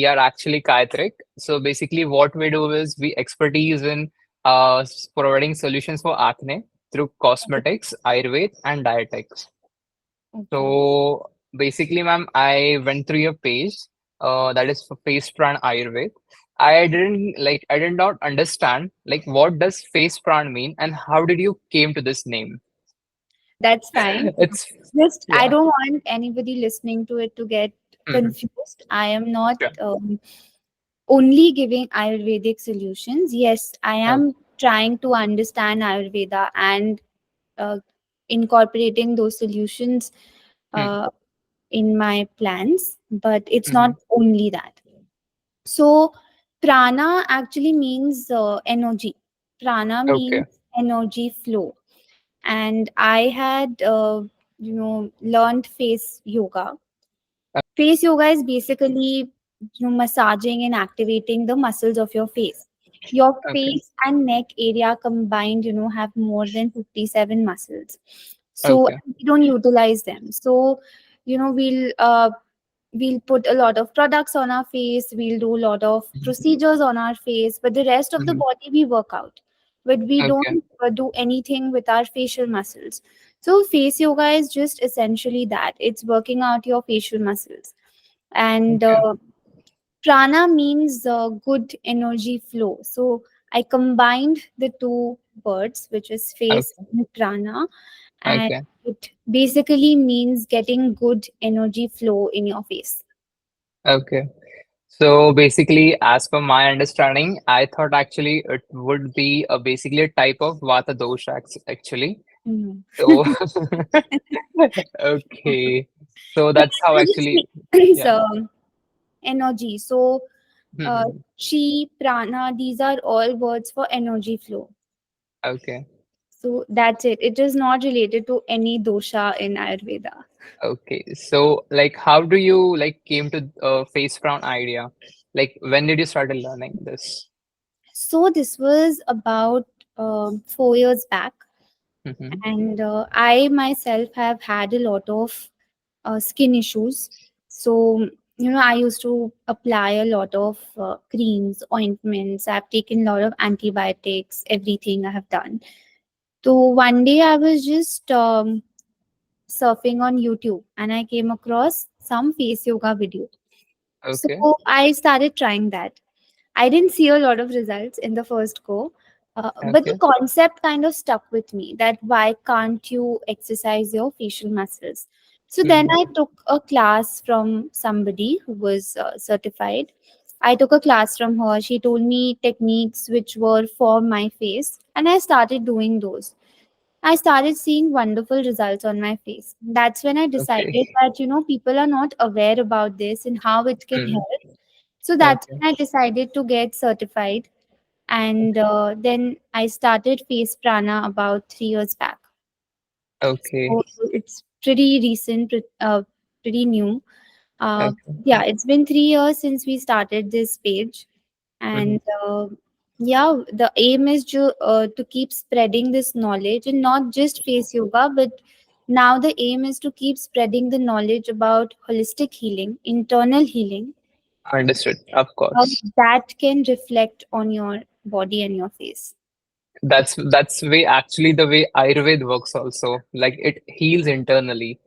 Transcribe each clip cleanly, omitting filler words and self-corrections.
we are actually Kaitrick. So basically, what we do is we expertise in providing solutions for acne through cosmetics, Ayurveda, and dietetics. Okay. So basically, ma'am, I went through your page, that is for face pran Ayurveda. I did not understand like what does face pran mean and how did you came to this name? That's fine. It's Just I yeah. don't want anybody listening to it to get Mhm. confused. I am not Sure. only giving Ayurvedic solutions. Yes, I Okay. am trying to understand Ayurveda and uh, incorporating those solutions Hmm. uh, in my plans, but it's not Hmm. only that. So, prana actually means energy. Prana Okay. means energy flow. And I had, learned face yoga. Face yoga is basically massaging and activating the muscles of your face. Your Okay. face and neck area combined, have more than 57 muscles. So Okay. we don't utilize them. So, we'll put a lot of products on our face, we'll do a lot of procedures on our face, but the rest of the Mhm. body we work out. But we Okay. don't do anything with our facial muscles. So face yoga is just essentially that. It's working out your facial muscles. And Okay. prana means good energy flow. So I combined the two words, which is face Okay. and prana, and Okay. it basically means getting good energy flow in your face. Okay. So basically, as per my understanding, I thought actually it would be basically a type of Vata dosha actually. Mhm. So okay. So But that's how it just actually means yeah. energy. So, uh, Mhm. chi, prana, these are all words for energy flow. Okay. So that's it. It is not related to any dosha in Ayurveda. Okay. So like how do you like came to face brown idea? Like when did you started learning this? So this was about 4 years back, Mm-hmm. and I myself have had a lot of skin issues. So, I used to apply a lot of creams, ointments. I've taken a lot of antibiotics, everything I have done. So, one day I was just surfing on YouTube and I came across some face yoga video. So, Okay. I started trying that. I didn't see a lot of results in the first go, but the Okay. concept kind of stuck with me that why can't you exercise your facial muscles? So then Mm-hmm. I took a class from somebody who was certified. I took a class from her. She told me techniques which were for my face, and I started doing those. I started seeing wonderful results on my face. That's when I Okay. decided that, people are not aware about this and how it can Mm. help. So that's Okay. when I decided to get certified. And then I started Face Prana about 3 years back. Okay. So it's pretty recent, pretty new. Uh, Okay. yeah, it's been 3 years since we started this page. Mm-hmm. And yeah, the aim is to keep spreading this knowledge and not just face yoga, but now the aim is to keep spreading the knowledge about holistic healing, internal healing, Understood. Of how course. that can reflect on your body and your face. That's way actually the way Ayurveda works also. Like it heals internally.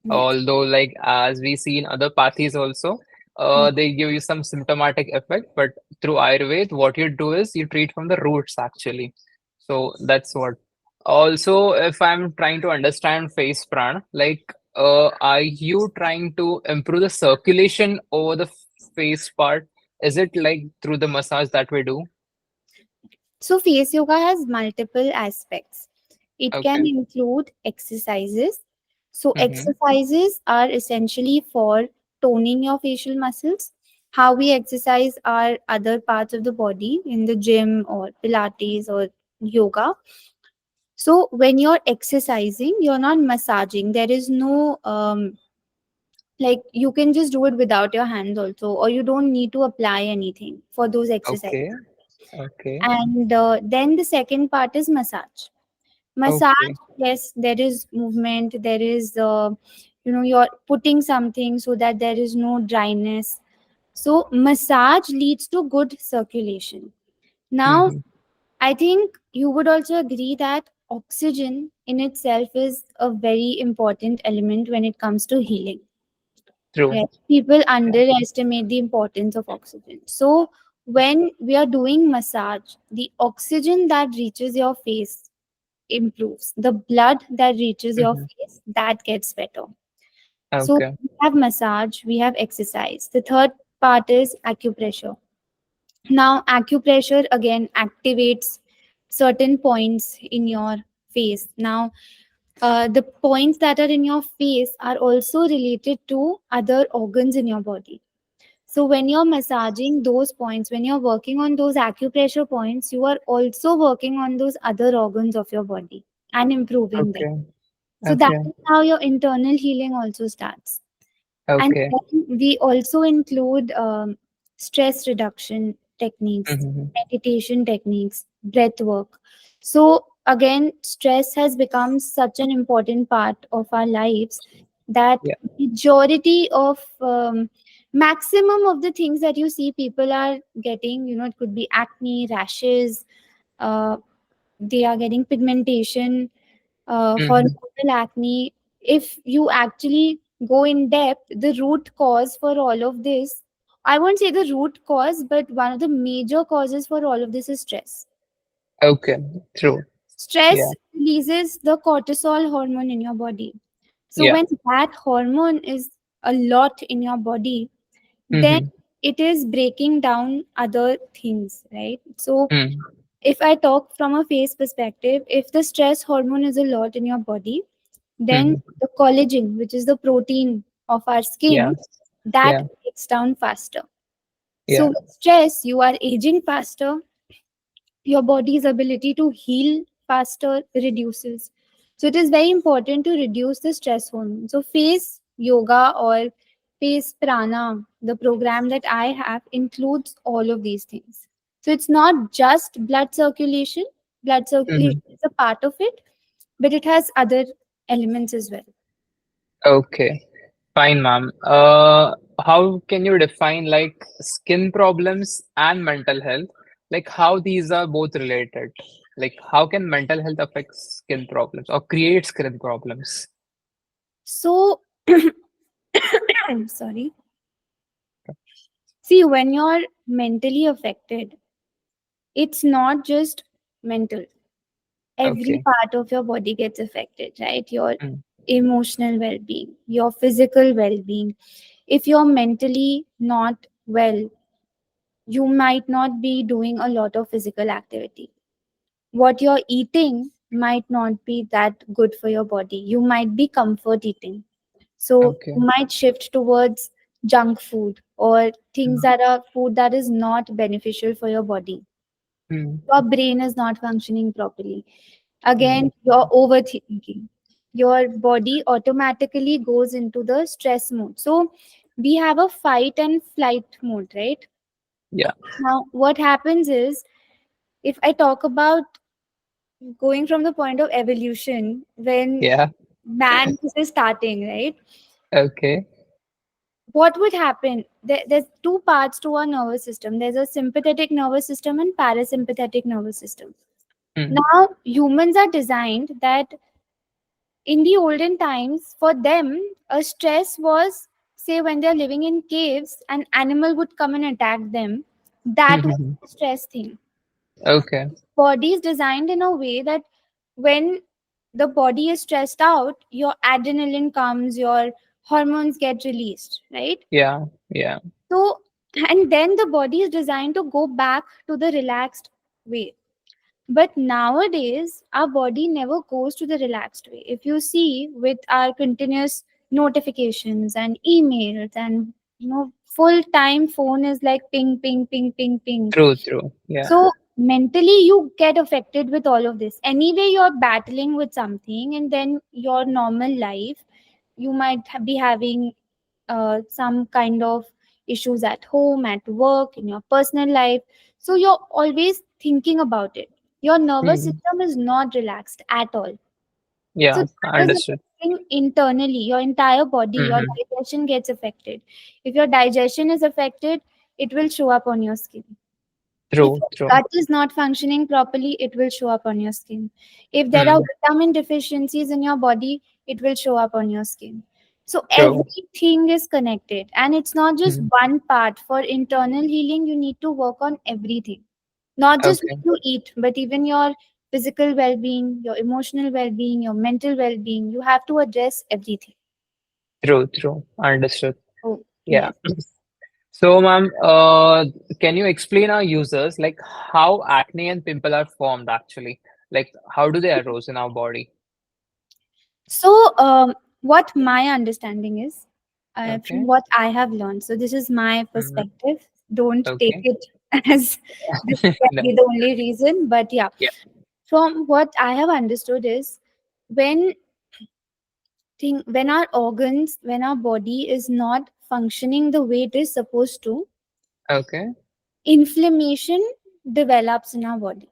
Yes. Although like as we see in other pathies also, Mm. they give you some symptomatic effect, but through Ayurveda, what you do is you treat from the roots actually. So that's what. Also, if I'm trying to understand face pran, like are you trying to improve the circulation over the face part? Is it like through the massage that we do? So, face yoga has multiple aspects. It can Okay. include exercises. So, Mm-hmm. exercises are essentially for toning your facial muscles. How we exercise our other parts of the body in the gym or Pilates or yoga. So, when you're exercising, you're not massaging. There is no like you can just do it without your hands also, or you don't need to apply anything for those Okay. exercises. Okay. And then the second part is massage. Massage, Okay. yes, there is movement, there is you're putting something so that there is no dryness. So massage leads to good circulation. Now, Mm-hmm. I think you would also agree that oxygen in itself is a very important element when it comes to healing. True. Right? People Yeah. underestimate the importance of oxygen. So, when we are doing massage, the oxygen that reaches your face improves. The blood that reaches your Mm-hmm. face that gets better. So, Okay. we have massage, we have exercise. The third part is acupressure. Now, acupressure again activates certain points in your face. Now, the points that are in your face are also related to other organs in your body. So, when you're massaging those points, when you're working on those acupressure points, you are also working on those other organs of your body and improving them. Okay. So, that Okay. is how your internal healing also starts. And Okay. then we also include stress reduction techniques, Mm-hmm. meditation techniques, breath work. So, again, stress has become such an important part of our lives that Yeah. majority of maximum of the things that you see people are getting, it could be acne, rashes, uh, they are getting pigmentation, Mm-hmm. hormonal acne. If you actually go in depth, the root cause for all of this, I won't say the root cause, but one of the major causes for all of this is stress. Okay. True. Yeah. Stress releases the cortisol hormone in your body. So Yeah. when that hormone is a lot in your body, then Mm-hmm. it is breaking down other things, right? So Mm. if I talk from a face perspective, if the stress hormone is a lot in your body, then Mm-hmm. the collagen, which is the protein of our Yeah. skin, that Yeah. breaks down faster. So Yeah. with stress, you are aging faster, your body's ability to heal faster reduces. So it is very important to reduce the stress hormone. So face yoga or face prana, the program that I have includes all of these things. So it's not just blood circulation. Blood circulation Mm-hmm. is a part of it, but it has other elements as well. Okay. Fine, ma'am. How can you define like skin problems and mental health? Like how these are both related? Like how can mental health affect skin problems or create skin problems? So I'm sorry. See, when you're mentally affected, it's not just mental. Every Okay. part of your body gets affected, right? Your Mm. emotional well being, your physical well being. If you're mentally not well, you might not be doing a lot of physical activity. What you're eating might not be that good for your body. You might be comfort eating. So Okay. you might shift towards junk food or things Mm. that are food that is not beneficial for your body. Mm. Your brain is not functioning properly. Mm. Again, you're overthinking. Your body automatically goes into the stress mode. So we have a fight and flight mode, right? Yeah. Now, what happens is if I talk about going from the point of evolution, when Yeah. man is starting, right? Okay. What would happen? There's two parts to our nervous system. There's a sympathetic nervous system and parasympathetic nervous system. Mm. Now, humans are designed that in the olden times, for them, a stress was, say, when they're living in caves, an animal would come and attack them. That was Mm-hmm. a stress thing. Okay. Body is designed in a way that when the body is stressed out, your adrenaline comes, your hormones get released, right? Yeah. Yeah. So, and then the body is designed to go back to the relaxed way. But nowadays, our body never goes to the relaxed way. If you see with our continuous notifications and emails and full time phone is like ping, ping, ping, ping, ping. True. True. Yeah. So mentally you get affected with all of this. Anyway, you're battling with something, and then your normal life, you might be having some kind of issues at home, at work, in your personal life. So you're always thinking about it. Your nervous Mm. system is not relaxed at all. So Yeah. that is Understood. affecting internally, your entire body, your Mm-hmm. digestion gets affected. If your digestion is affected, it will show up on your skin. If True, your true. gut is not functioning properly, it will show up on your skin. If there are Hmm. vitamin deficiencies in your body, it will show up on your skin. So True. everything is connected, and it's not just Hmm. one part. For internal healing, you need to work on everything, not just Okay. what you eat, but even your physical well-being, your emotional well-being, your mental well-being. You have to address everything. True, true. Understood. Oh, Yeah. yes. So, ma'am, can you explain our users like how acne and pimple are formed actually? Like, how do they arose in our body? So, what my understanding is, from Okay. what I have learned, so this is my Hmm. perspective. Don't take Okay. it as this can No. be the only reason, but yeah, Yeah. from what I have understood is when when our organs, when our body is not functioning the way it is supposed to, Okay. inflammation develops in our body.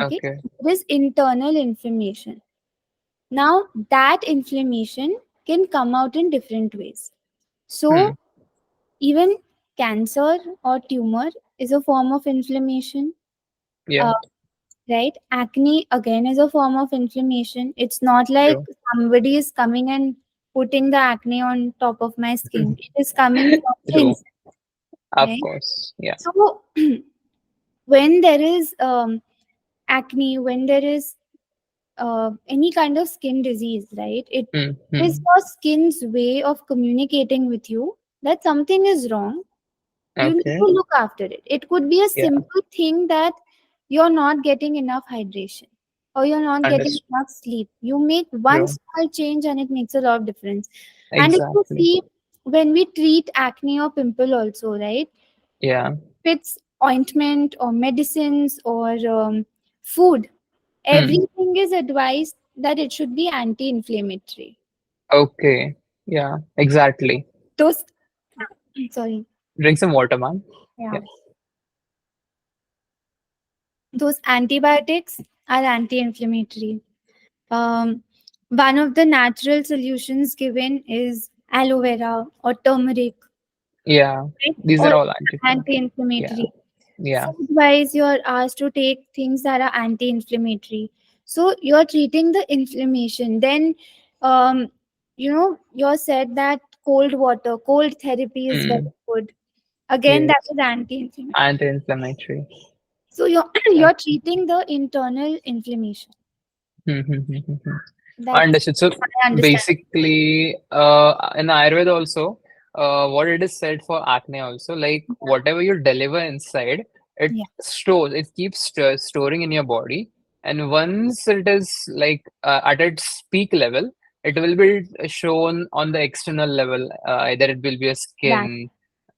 Okay, Okay. there is internal inflammation. Now that inflammation can come out in different ways. Hmm. So even cancer or tumor is a form of inflammation. Yeah. Uh, right? Acne again is a form of inflammation. It's not like True. somebody is coming and putting the acne on top of my skin. It is coming from the True. inside, Of right? course. Yeah. So when there is acne, when there is any kind of skin disease, right? It Hmm. is Hmm. your skin's way of communicating with you that something is wrong. You need Okay. to look after it. It could be a Yeah. simple thing that you're not getting enough hydration or you're not getting Understood. enough sleep. You make one True. small change and it makes a lot of difference. And if you Exactly. see, when we treat acne or pimple also, right? Yeah. If it's ointment or medicines or food, Hmm. everything is advised that it should be anti-inflammatory. Okay. Yeah. Exactly. Those, sorry, Drink some water, man. yeah, Yeah. those antibiotics are anti-inflammatory. One of the natural solutions given is aloe vera or turmeric, Yeah. right? These All are all anti-inflammatory. Yeah. anti-inflammatory. Yeah. Food wise, you're asked to take things that are anti-inflammatory. So you're treating the inflammation. Then, um, you said that cold water, cold therapy is very Hmm. good. Again, that Yes. is anti-inflammatory. Anti-inflammatory. So you're Yeah. you're treating the internal inflammation. Hmm, hmm, hmm, hmm, hmm. That's Understood. So my understanding. basically, in Ayurveda also, what it is said for acne also, like whatever you deliver inside, it Yeah, stores, it keeps storing in your body, and once it is like at its peak level, it will be shown on the external level. Either it will be a that skin.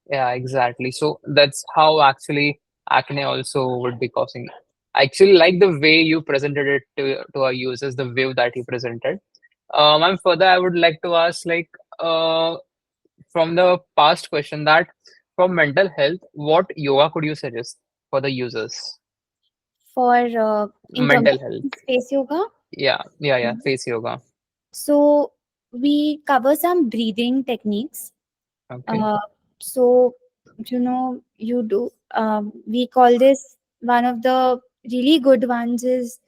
Yeah, exactly. So that's how actually acne also would be causing. I actually like the way you presented it to our users, the view that you presented. And further, I would like to ask, like, from the past question, that for mental health, what yoga could you suggest for the users? for in terms Mental health. of space yoga. Yeah, yeah, yeah. Face yoga. So we cover some breathing techniques. Okay. Uh, so you do. We call this one of the really good ones is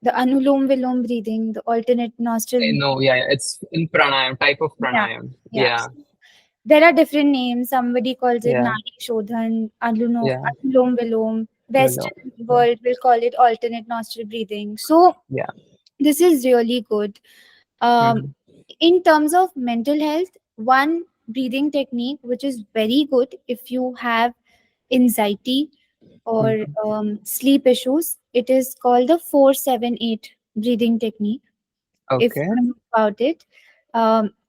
the anulom vilom breathing, the alternate nostril. No, yeah, yeah. It's in pranayam, type of Yeah, pranayam. yeah. Yeah, So there are different names. Somebody calls it yeah, Nadi Shodhan, yeah. Anulom Vilom. Hello. Western world will call it alternate nostril breathing. So Yeah. this is really good. Um, Hmm. in terms of mental health, one breathing technique which is very good if you have anxiety or Hmm. sleep issues, it is called the 478 breathing technique. If Okay. you know about it,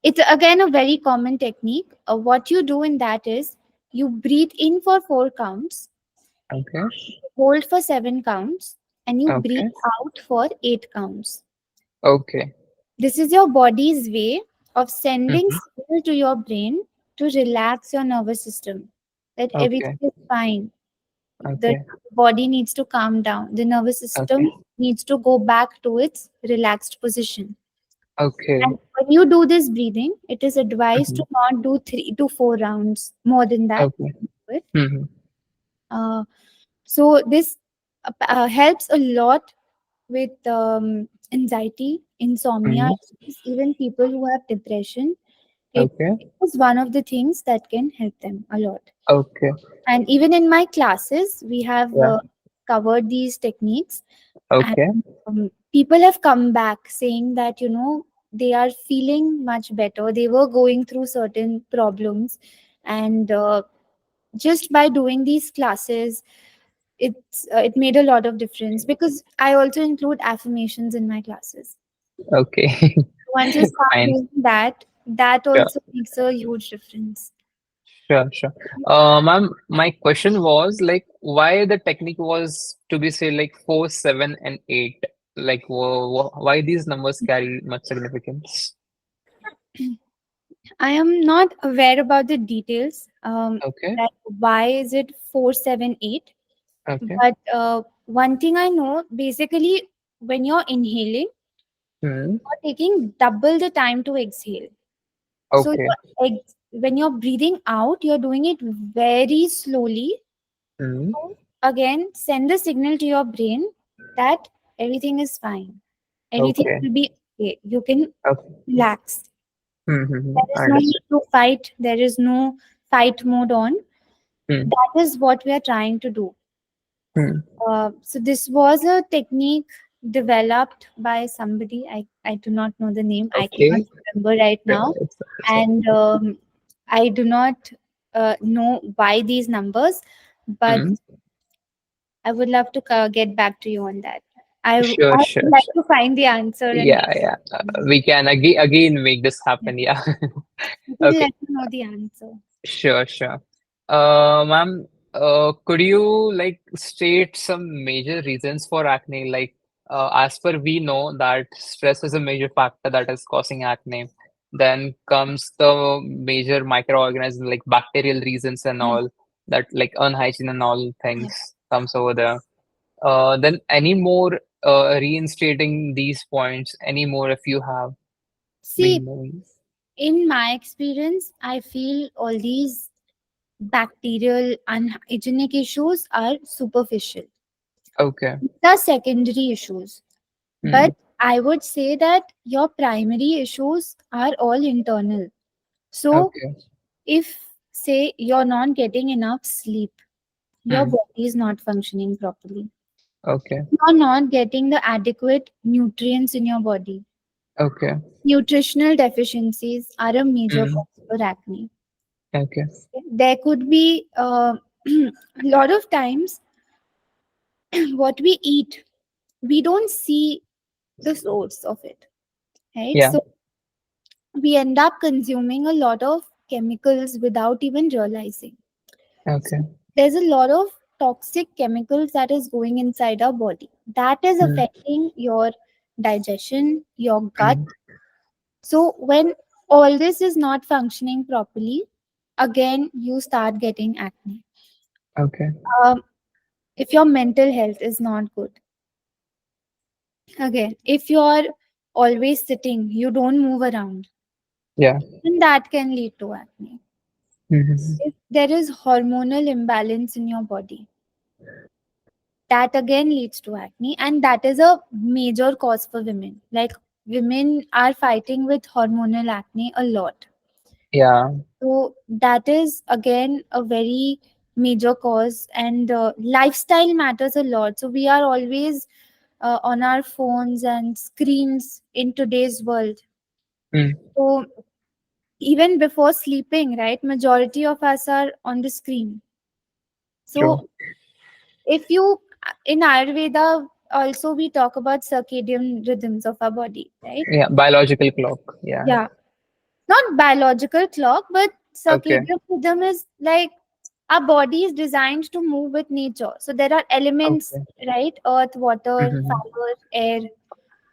it's again a very common technique. What you do in that is you breathe in for 4 counts, Okay. hold for 7 counts, and you breathe Okay. out for 8 counts. Okay. This is your body's way of sending Hmm. signal to your brain to relax your nervous system. That everything Okay. is fine. The Okay. body needs to calm down. The nervous Okay. system needs to go back to its relaxed position. Okay. And when you do this breathing, it is advised Hmm. to not do 3 to 4 rounds more than that. Okay. it. Mm-hmm. Uh, so this helps a lot with anxiety, insomnia Mm-hmm. issues, even people who have depression. Okay. It is one of the things that can help them a lot. Okay. And even in my classes, we have Yeah. covered these techniques, and Okay. people have come back saying that, they are feeling much better. They were going through certain problems, and just by doing these classes, it made a lot of difference, because I also include affirmations in my classes. Okay. Once you start Fine. doing that, that Sure. also makes a huge difference. Sure. Sure. Ma'am, my question was like, why the technique was to be say like 4, 7, and 8? Like, why these numbers carry much significance? I am not aware about the details. Okay. That why is it 478? Okay. But one thing I know, basically, when you're inhaling, Hmm. you're taking double the time to exhale. So Okay. when you're breathing out, you're doing it very slowly. Hmm. Again, send the signal to your brain that everything is fine. Everything Okay. will be okay. You can Okay. relax. Mm-hmm. There is no need Understood. to fight. There is no fight mode on. Hmm. That is what we are trying to do. Hmm. So this was a technique developed by somebody. I do not know the name. I cannot Okay. remember right Yeah, now, it's and I do not know why these numbers, but hmm. I would love to get back to you on that. Sure, I sure, would like sure. to find the answer and Yeah, yeah. We can again make this yeah, happen. Yeah. you can Okay. let me know the answer. Sure, sure. Ma'am, could you like state some major reasons for acne? Like, as per we know that stress is a major factor that is causing acne. Then comes the major microorganisms like bacterial reasons and Yeah, all that, like unhygiene and all yeah. things comes over there. Then any more reinstating these points, any more if you have See, been knowing? in my experience, I feel all these bacterial unhygienic issues are superficial. Okay. The secondary issues. Hmm. But I would say that your primary issues are all internal. So Okay. if, say, you're not getting enough sleep, your Hmm. body is not functioning properly. Okay. You're not getting the adequate nutrients in your body. Okay. Nutritional deficiencies are a major Hmm. cause for acne. Okay. There could be a lot of times what we eat, we don't see the source of it, right? Yeah. So we end up consuming a lot of chemicals without even realizing. Okay. So there's a lot of toxic chemicals that is going inside our body that is Hmm. affecting your digestion, your gut. Hmm. So when all this is not functioning properly, again you start getting acne. Okay. Um, if your mental health is not good, again, if you're always sitting, you don't move around, Yeah. then that can lead to acne. Hmm. If there is hormonal imbalance in your body, that again leads to acne, and that is a major cause for women. Like, women are fighting with hormonal acne a lot. Yeah. So that is again a very major cause, and lifestyle matters a lot. So we are always on our phones and screens in today's world. Hmm. So even before sleeping, right, majority of us are on the screen. True. So if you, in Ayurveda also we talk about circadian rhythms of our body, right? Yeah. Biological clock. Yeah. Yeah, not biological clock, but Okay. circadian rhythm is like our body is designed to move with nature. So there are elements, Okay. right? Earth, water, Hmm. fire, air.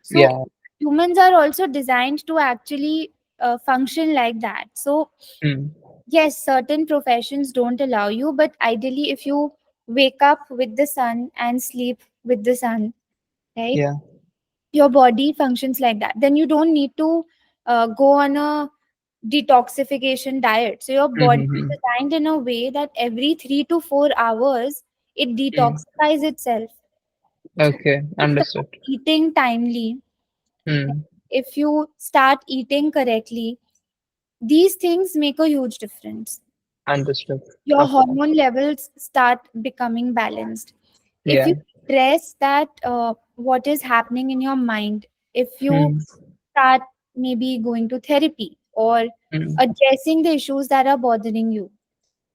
So Yeah. humans are also designed to actually function like that. So Hmm. yes, certain professions don't allow you, but ideally, if you wake up with the sun and sleep with the sun, right? Yeah. Your body functions like that. Then you don't need to go on a detoxification diet. So your body is Mm-hmm. designed in a way that every 3 to 4 hours it Mm. detoxifies itself. So Okay, if you understood. start eating timely, Mm. if you start eating correctly, these things make a huge difference. Understood. Your Of course. hormone levels start becoming balanced. If Yeah. you address that, what is happening in your mind, if you Mm. start maybe going to therapy or Mm. addressing the issues that are bothering you,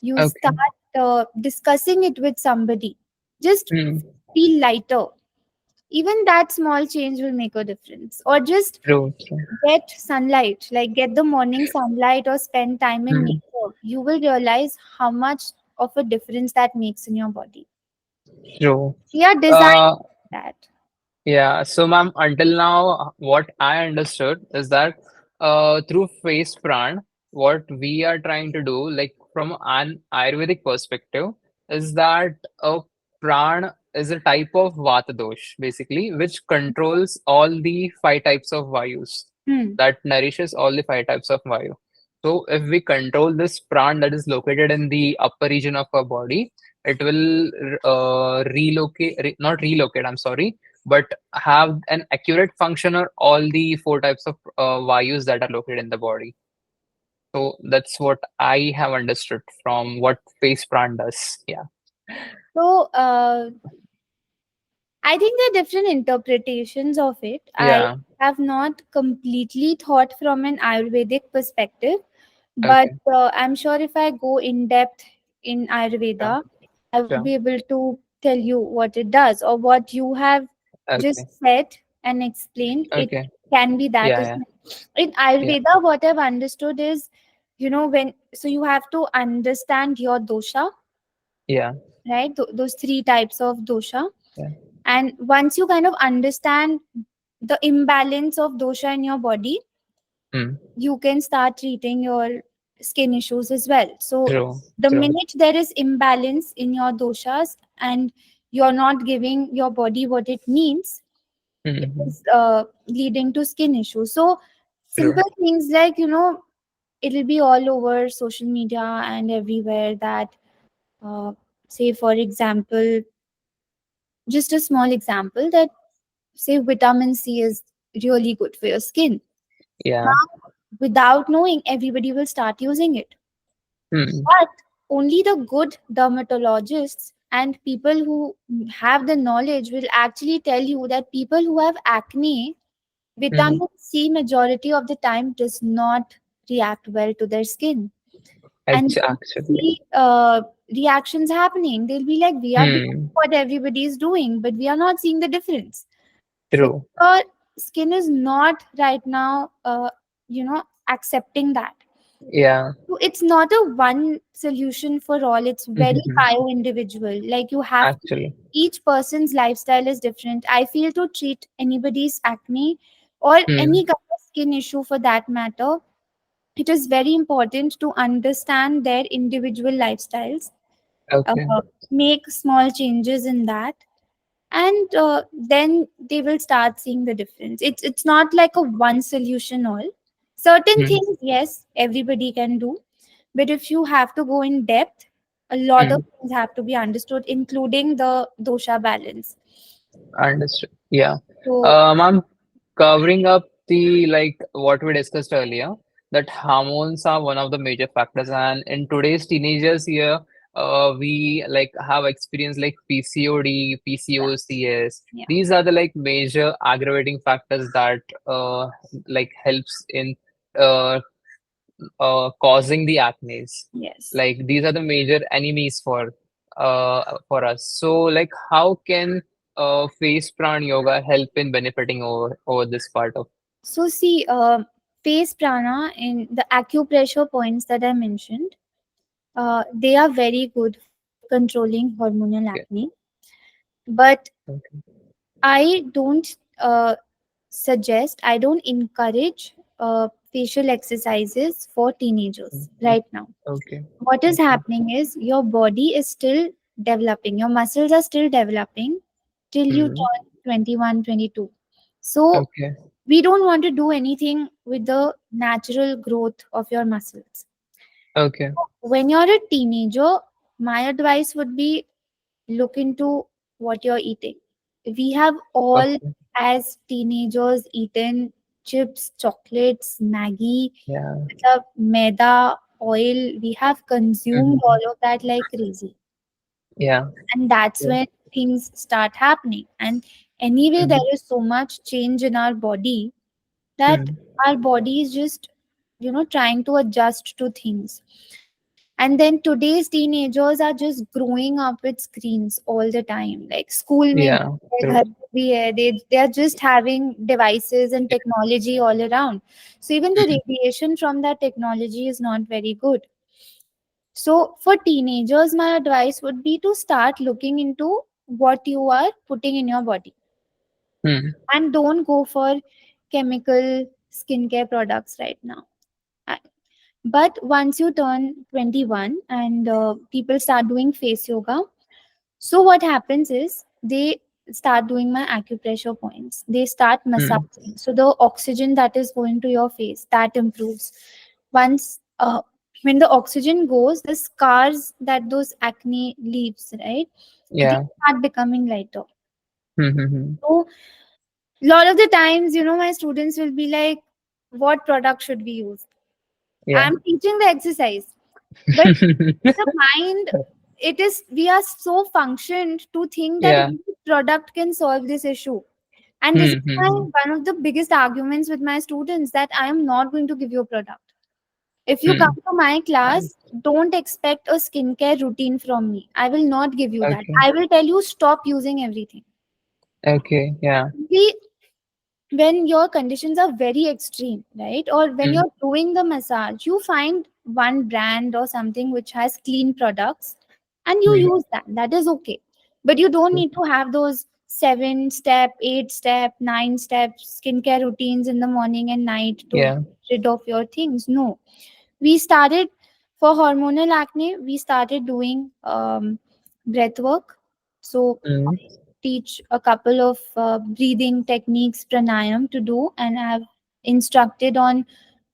you Okay. start discussing it with somebody, just Mm. feel lighter. Even that small change will make a difference. Or just True. True. get sunlight, like get the morning sunlight or spend time in Mm. nature. You will realize how much of a difference that makes in your body. True. We are designed Uh, for that. Yeah, so ma'am, until now, what I understood is that through face pran, what we are trying to do, like from an Ayurvedic perspective, is that a pran is a type of vata dosh, basically, which controls all the five types of vayus, Hmm. that nourishes all the five types of vayu. So if we control this pran that is located in the upper region of our body, it will not relocate, I'm sorry, but have an accurate function on all the four types of vayus that are located in the body. So that's what I have understood from what face pran does. Yeah. So, I think there are different interpretations of it. I Yeah. have not completely thought from an Ayurvedic perspective, but Okay. I'm sure if I go in depth in Sure. Ayurveda, I will Sure. be able to tell you what it does, or what you have just Okay. said and explained. It Okay. can be that Yeah. as Yeah. well. In Yeah. Ayurveda, what I've understood is, when so you have to understand your dosha, Yeah. right? Those three types of dosha. Yeah. And once you kind of understand the imbalance of dosha in your body, Mm. you can start treating your skin issues as well. So True. the True. minute there is imbalance in your doshas and you're not giving your body what it needs, it Mm-hmm. is leading to skin issues. So True. simple things like, it'll be all over social media and everywhere that, uh, say for example, just a small example, that say vitamin C is really good for your skin. Yeah. Now, without knowing, everybody will start using it. Mm. But only the good dermatologists and people who have the knowledge will actually tell you that people who have acne, Mm. vitamin C majority of the time does not react well to their skin. And you Actually. see reactions happening. They'll be like, we are doing Hmm. what everybody is doing, but we are not seeing the difference. So True. your skin is not right now, accepting that. Yeah. So it's not a one solution for all. It's very Mm-hmm. bio individual. Like you have to, Actually. each person's lifestyle is different. I feel to treat anybody's acne or Hmm. any kind of skin issue for that matter, it is very important to understand their individual lifestyles, uh, Okay. make small changes in that, and then they will start seeing the difference. It's not like a one solution all. Certain Hmm. things, yes, everybody can do, but if you have to go in depth, a lot of Hmm. things have to be understood, including the dosha balance. Understood. Yeah. So I'm covering up the like what we discussed earlier, that hormones are one of the major factors, and in today's teenagers here, we like have experience like PCOD, yeah, PCOCS. yeah, These are the like major aggravating factors that like helps in uh causing the acne. yes. Like these are the major enemies for us. So like how can face pran yoga help in benefiting over this part of. So see, face prana in the acupressure points that I mentioned, they are very good for controlling hormonal acne. Okay. But Okay. I don't I don't encourage facial exercises for teenagers Mhm. right now. Okay. What is Okay. happening is your body is still developing, your muscles are still developing till you Hmm. turn 21, 22. So Okay. We don't want to do anything with the natural growth of your muscles. Okay. When you're a teenager, my advice would be look into what you're eating. We have all, Okay. as teenagers, eaten chips, chocolates, Maggie, Yeah. the maida, oil. We have consumed Mm-hmm. all of that like crazy. Yeah. And that's Yeah. when things start happening. And anyway, Mm-hmm. there is so much change in our body that Mm. our body is just, trying to adjust to things. And then today's teenagers are just growing up with screens all the time, like school mein Yeah. bhi hai, True. ghar mein bhi hai. They are just having devices and technology all around. So even the Mm. radiation from that technology is not very good. So for teenagers, my advice would be to start looking into what you are putting in your body, Mm. and don't go for chemical skincare products right now. Uh, But once you turn 21 and people start doing face yoga, so what happens is they start doing my acupressure points. They start Mm. massaging. So the oxygen that is going to your face, that improves. Once when the oxygen goes, the scars that those acne leaves, right? They Yeah. start becoming lighter. Mm-hmm. So a lot of the times, my students will be like, what product should we use? Yeah. I'm teaching the exercise. But the mind, it is, we are so functioned to think that Yeah. one product can solve this issue. And this is my Mm-hmm. one of the biggest arguments with my students, that I am not going to give you a product. If you come Mm. to my Fine. class, don't expect a skincare routine from me. I will not give you that. Okay. I will tell you stop using everything. Okay. Yeah. See, when your conditions are very extreme, right? Or when Mm. you're doing the massage, you find one brand or something which has clean products and you Mm. use that. That is okay. But you don't need to have those 7 step, 8 step, 9 step skincare routines in the morning and night to get Yeah. rid of your things. No. We started for hormonal acne, we started doing breath work. So Mm. teach a couple of breathing techniques, pranayam to do, and I have instructed on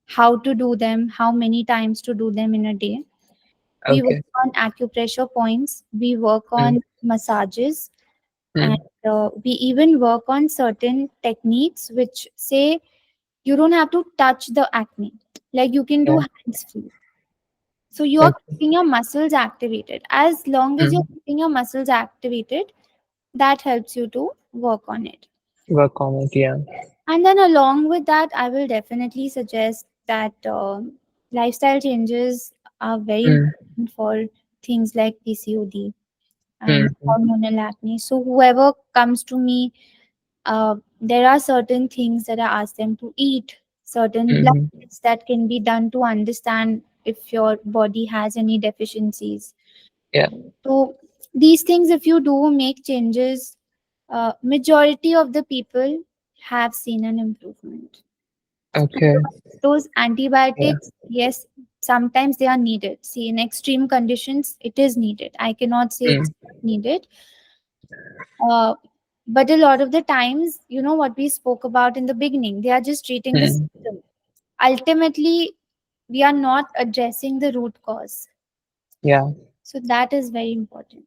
how to do them, how many times to do them in a day. We work Okay. on acupressure points, we work Mm. on massages, and Mm. we even work on certain techniques which say you don't have to touch the acne, like you can do Yeah. hands free. So you are Okay. keeping your muscles activated. As long as you're Mm. keeping your muscles activated, that helps you to work on it. Work on it. Yeah. And then along with that, I will definitely suggest that lifestyle changes are very Mm. important for things like PCOD and Mm. hormonal acne. So whoever comes to me, there are certain things that I ask them to eat, certain blood Mm-hmm. tests that can be done to understand if your body has any deficiencies. Yeah. So these things, if you do make changes, majority of the people have seen an improvement. Okay. Those Yeah. antibiotics, yes, sometimes they are needed. See, in extreme conditions, it is needed. I cannot say it's Mm. not needed. Uh, but a lot of the times, what we spoke about in the beginning, they are just treating the Mm. symptom. Ultimately, we are not addressing the root cause. Yeah. So that is very important.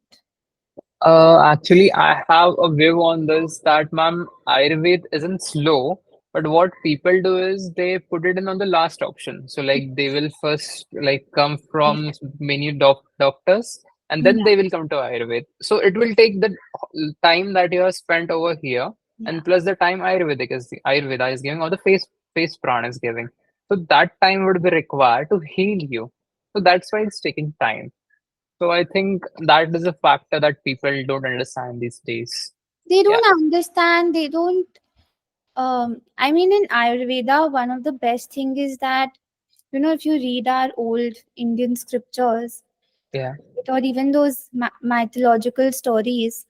Actually, I have a view on this that, ma'am, Ayurveda isn't slow, but what people do is they put it in on the last option. So, like, they will first like come Yeah. from many doctors, and then Yeah. they will come to Ayurveda. So it will take the time that you have spent over here, Yeah. and plus the time Ayurveda is giving, or the face prana is giving. So that time would be required to heal you. So that's why it's taking time. So I think that is a factor that people don't understand these days. They Yeah, don't understand, they don't I mean, in Ayurveda, one of the best thing is that, if you read our old Indian scriptures, yeah, or even those mythological stories,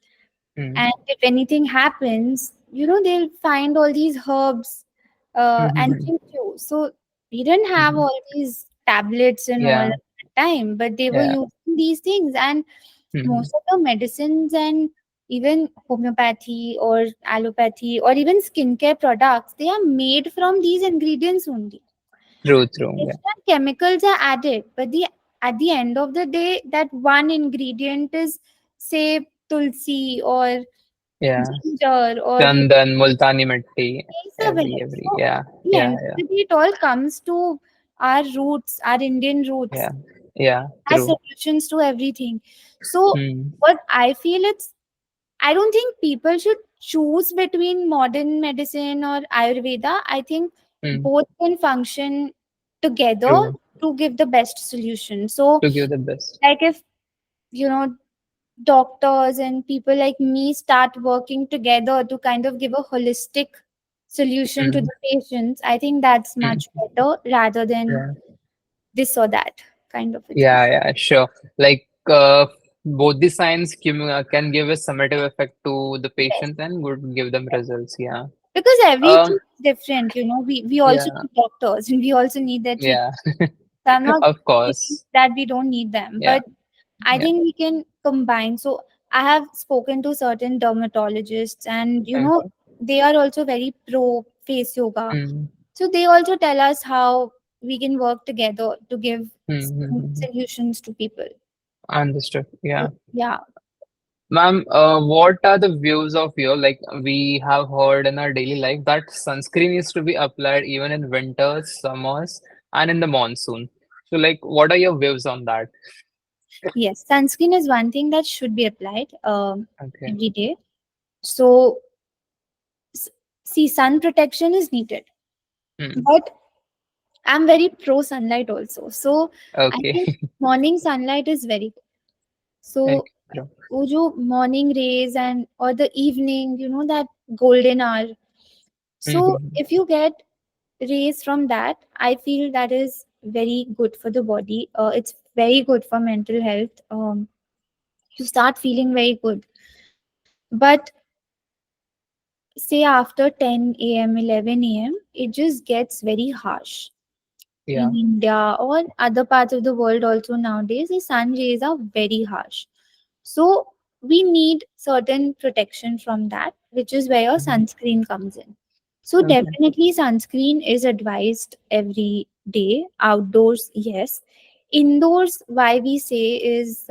mm, and if anything happens, they'll find all these herbs and mm-hmm, treat you. So we didn't have hmm, all these tablets and all at yeah, that time, but they were yeah, using these things. And hmm, most of the medicines and even homeopathy or allopathy or even skincare products, they are made from these ingredients only. True, true. Yeah, Different chemicals are added, but the at the end of the day, that one ingredient is, say, tulsi or yeah. ginger or Chandan, Multani Mitti, every, so yeah, at the yeah, end of yeah, the day, it all comes to our roots, our Indian roots, yeah, yeah. as True. solutions to everything. So Hmm. what I feel, it's, I don't think people should choose between modern medicine or Ayurveda. I think Hmm. both can function together True. to give the best solution. So, To give the best. like if, you know, doctors and people like me start working together to kind of give a holistic solution to Hmm. the patients, I think that's Hmm. much better rather than Yeah. this or that kind of a thing. Yeah, yeah, sure. Like both the signs can give a summative effect to the Yes. patient and would give them results. Yeah. Because everything Um. is different, we also Yeah. need doctors and we also need their treatment. Yeah. So I'm not Of saying course. that we don't need them, Yeah. but I Yeah. think we can combine. So I have spoken to certain dermatologists, and Okay. they are also very pro face yoga. Hmm. So they also tell us how we can work together to give Hmm. Hmm, hmm, hmm. solutions to people. Understood. So, Yeah. yeah. Ma'am, what are the views of you? Like we have heard in our daily life that sunscreen is to be applied even in winters, summers, and in the monsoon. So, like, what are your views on that? Yes, sunscreen is one thing that should be applied Okay. every day. So, s- see, sun protection is needed, Hmm. but I'm very pro sunlight also. So, I Okay. think morning sunlight is very good. Okay. So, True. वो जो morning rays and or the evening, that golden hour. So, Hmm. if you get rays from that, I feel that is very good for the body. It's very good for mental health. You start feeling very good. But say after 10 a.m., 11 a.m., it just gets very harsh. Yeah. In India or other parts of the world also nowadays, the sun rays are very harsh. So we need certain protection from that, which is where your Mhm. sunscreen comes in. So Okay. definitely sunscreen is advised every day. Outdoors, yes. Indoors, why we say is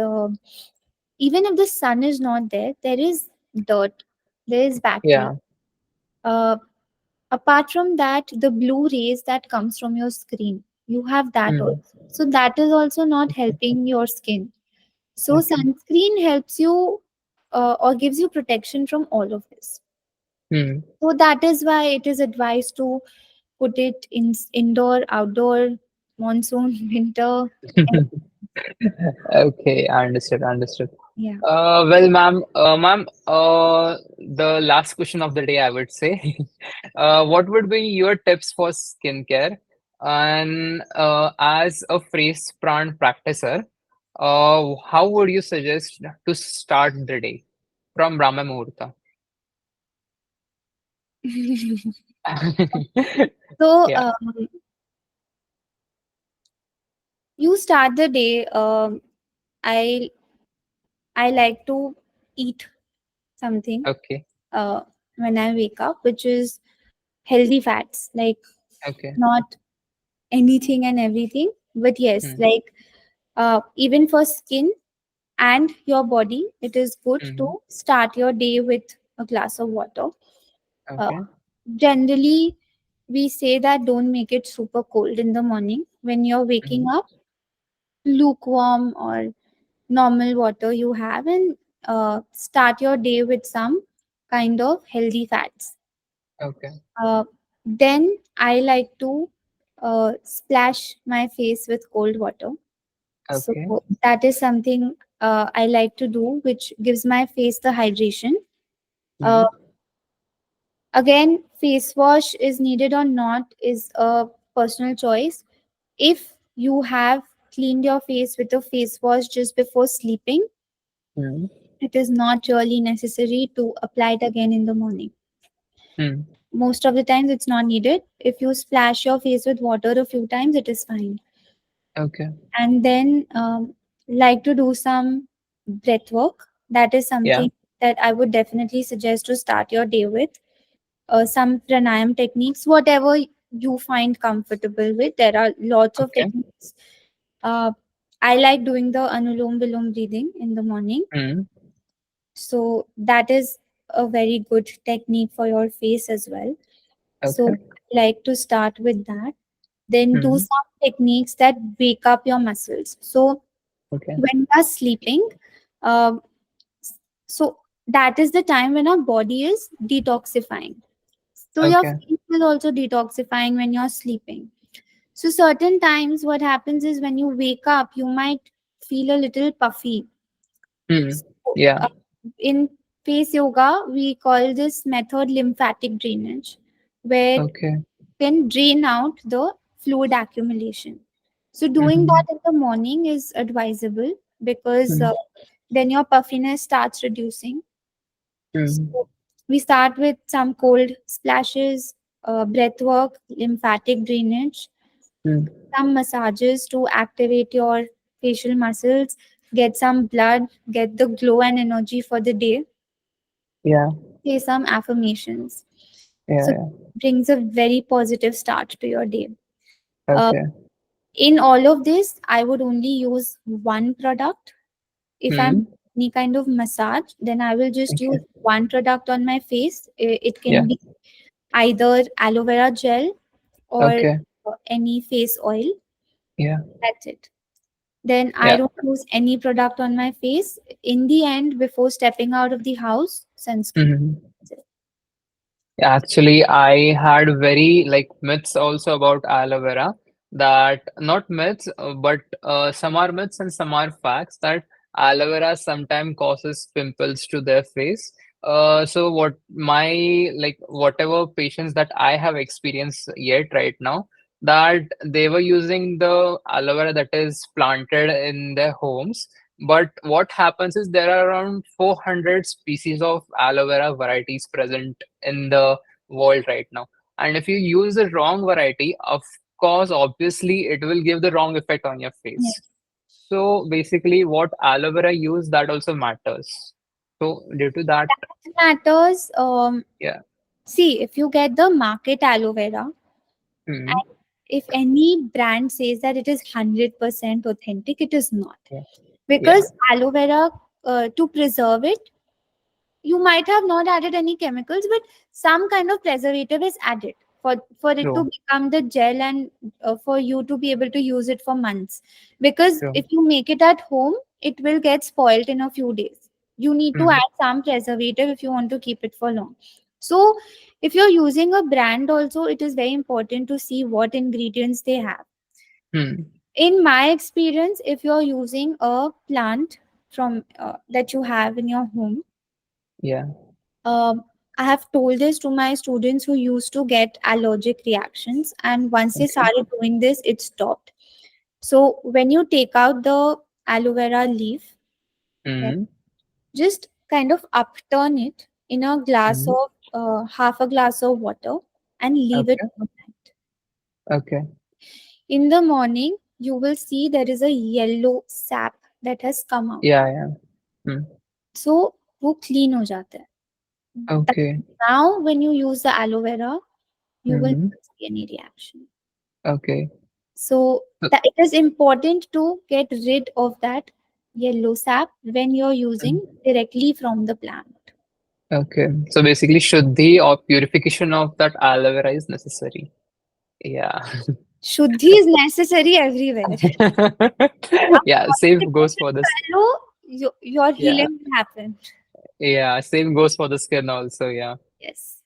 even if the sun is not there, there is dirt, there is bacteria. Yeah. Uh, Apart from that, the blue rays that comes from your screen, you have that Hmm. also. So that is also not helping your skin. So Okay. sunscreen helps you or gives you protection from all of this. Hmm. So that is why it is advised to put it in indoor, outdoor, monsoon, winter. and- Okay. Understood. Understood. Yeah. Well, ma'am, the last question of the day, I would say, what would be your tips for skincare? And as a phrase pran practicer, how would you suggest to start the day from Brahma Muhurta? So Yeah. you start the day. I I like to eat something Okay. uh, when I wake up, which is healthy fats, like Okay. not anything and everything, but yes, Hmm. like even for skin and your body, it is good to Hmm. start your day with a glass of water. Uh, Okay. Generally, we say that don't make it super cold in the morning. When you're waking Hmm. up, lukewarm or normal water you have, and start your day with some kind of healthy fats. Okay. Uh, then I like to splash my face with cold water. So Okay. that is something I like to do, which gives my face the hydration. Uh, Hmm. Again, face wash is needed or not is a personal choice. If you have cleaned your face with a face wash just before sleeping, Hmm. it is not really necessary to apply it again in the morning. Hmm. Most of the times, it's not needed. If you splash your face with water a few times, it is fine. Okay. And then, like to do some breath work. That is Yeah. something that I would definitely suggest to start your day with. Some pranayam techniques, whatever you find comfortable with. There are lots of Okay. techniques. Uh, I like doing the Anulom Vilom breathing in the morning. Mm. So that is a very good technique for your face as well. So Okay. I like to start with that. Then do Mm. some techniques that wake up your muscles. So Okay. when you are sleeping, uh, so that is the time when our body is detoxifying. So your Okay. face is also detoxifying when you're sleeping. So certain times what happens is when you wake up, you might feel a little puffy. Mm. So, Yeah. in face yoga, we call this method lymphatic drainage, where Okay. can drain out the fluid accumulation. So doing Mm-hmm. that in the morning is advisable because Mm. then your puffiness starts reducing. Mm. So we start with some cold splashes, breath work, lymphatic drainage, Mm. some massages to activate your facial muscles, get some blood, get the glow and energy for the day. Yeah. Say some affirmations. Yeah. So Yeah. brings a very positive start to your day. Uh, Okay. in all of this, I would only use one product. If I'm Mm. any kind of massage, then I will just use Okay. one product on my face. It Yeah. can be either aloe vera gel or Okay. any face oil. Yeah. That's it. Then I Yeah. don't use any product on my face. In the end, before stepping out of the house, sunscreen. Mm-hmm. That's it. Yeah, actually, I had very like myths also about aloe vera, that not myths, but some are myths and some are facts that aloe vera sometimes causes pimples to their face. So what my like whatever patients that I have experienced yet right now, that they were using the aloe vera that is planted in their homes. But what happens is there are around 400 species of aloe vera varieties present in the world right now. And if you use the wrong variety, of course, obviously, it will give the wrong effect on your Yeah. face. So basically, what aloe vera use that also matters. So due to that, That matters. yeah, See, if you get the market aloe vera, mm, and if any brand says that it is 100% authentic, it is not. yeah, yeah, Because aloe vera, to preserve it, you might have not added any chemicals, but some kind of preservative is added for it to true, become the gel and for you to be able to use it for months. Because true, if you make it at home, it will get spoiled in a few days. You need to mm, add some preservative if you want to keep it for long. So if you're using a brand also, it is very important to see what ingredients they have. mm, In my experience, if you're using a plant from that you have in your home, yeah, I have told this to my students who used to get allergic reactions, and once they okay, started doing this, it stopped. So, when you take out the aloe vera leaf, then mm, just kind of upturn it in a glass mm, of half a glass of water and leave it okay, overnight. okay, In the morning, you will see there is a yellow sap that has come out. yeah, yeah, mm, So, वो clean हो जाता है. okay, Now, when you use the aloe vera, you will mm, not see any reaction. okay. So So, that it is important to get rid of that yellow sap when you're mm, using directly from the plant. okay. So basically, Shuddhi or purification of that aloe vera is necessary. Yeah. Shuddhi is necessary everywhere. Yeah, same goes for this. Hello, your Yeah, healing will happen. yeah, same goes for the skin also. Yeah. Yes.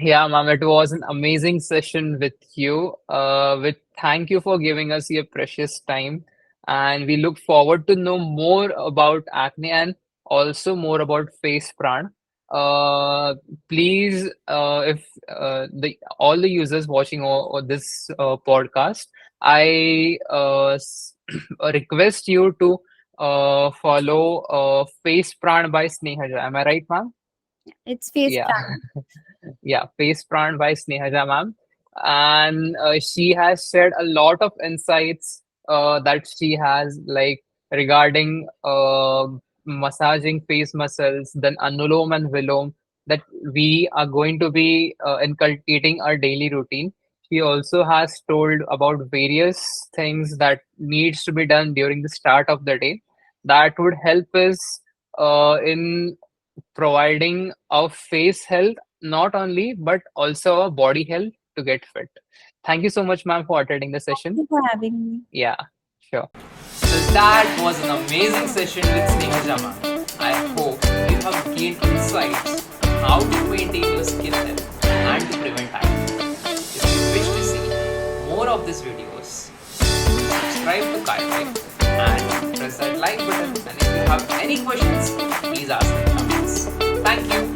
Yeah, ma'am, it was an amazing session with you. With thank you for giving us your precious time, and we look forward to know more about acne and also more about face pran. Please, if the all the users watching or this podcast, I request you to follow Face Pran by Snehaja. Am I right, ma'am? It's face Yeah. plant. Yeah, Face Plant by Snehaja ma'am. And she has shared a lot of insights that she has like regarding massaging face muscles, then anulom and vilom that we are going to be inculcating our daily routine. She also has told about various things that needs to be done during the start of the day that would help us in providing our face health, not only but also our body health to get fit. Thank you so much, ma'am, for attending the Thank session. you for having me. Yeah, sure. So that was an amazing session with Snehaja ma'am. I hope you have gained insights on how to maintain your skin health and to prevent acne. If you wish to see more of these videos, subscribe to KaiLife and press that like button. And if you have any questions, please ask in the comments. Thank you.